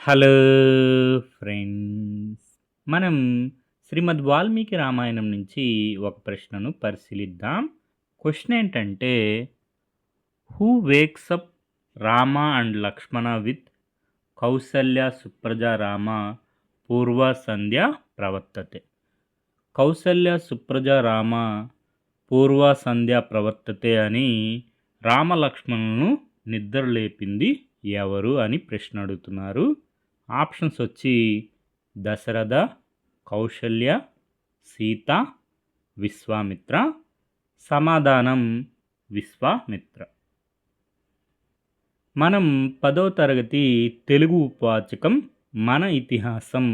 Hello friends. మనం శ్రీమద్ వాల్మీకి రామాయణం నుంచి ఒక ప్రశ్నను పరిశీలిద్దాం. క్వశ్చన్ ఏంటంటే, who wakes up Rama and Lakshmana with Kausalya సుప్రజ రామ పూర్వ సంధ్య ప్రవర్తతే. కౌసల్య సుప్రజ రామ పూర్వ సంధ్య ప్రవర్తతే అని రామ లక్ష్మణులను నిద్రలేపింది ఎవరు అని ప్రశ్న అడుగుతున్నారు. ఆప్షన్స్ వచ్చి దశరథ, కౌశల్య, సీత, విశ్వామిత్ర. సమాధానం విశ్వామిత్ర. మనం 10వ తరగతి తెలుగు ఉపవాచకం మన ఇతిహాసం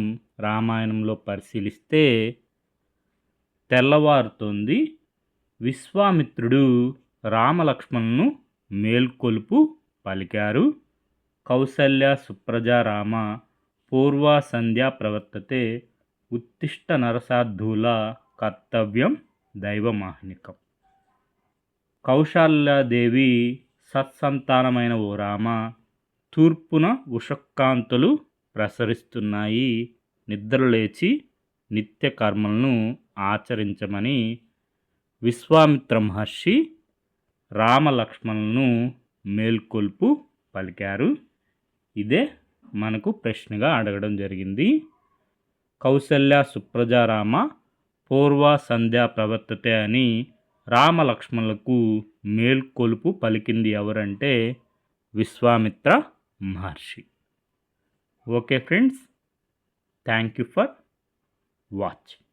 రామాయణంలో పరిశీలిస్తే తెల్లవారుతోంది. విశ్వామిత్రుడు రామలక్ష్మణులను మేల్కొలుపు పలికారు. కౌసల్య సుప్రజ రామ పూర్వ సంధ్య ప్రవర్తతే. ఉత్తిష్ట నరసార్థూల కర్తవ్యం దైవమాహ్నికం. కౌశల్యాదేవి సత్సంతానమైన ఓ రామ, తూర్పున ఉషక్కాంతులు ప్రసరిస్తున్నాయి. నిద్రలేచి నిత్య కర్మలను ఆచరించమని విశ్వామిత్ర మహర్షి రామలక్ష్మణులను మేల్కొల్పు పలికారు. ఇదే మనకు ప్రశ్నగా అడగడం జరిగింది. కౌసల్య సుప్రజ రామ పూర్వ సంధ్య ప్రవర్తతే అని రామలక్ష్మణులకు మేల్కొలుపు పలికింది ఎవరంటే విశ్వామిత్ర మహర్షి. Okay friends, thank you for watching.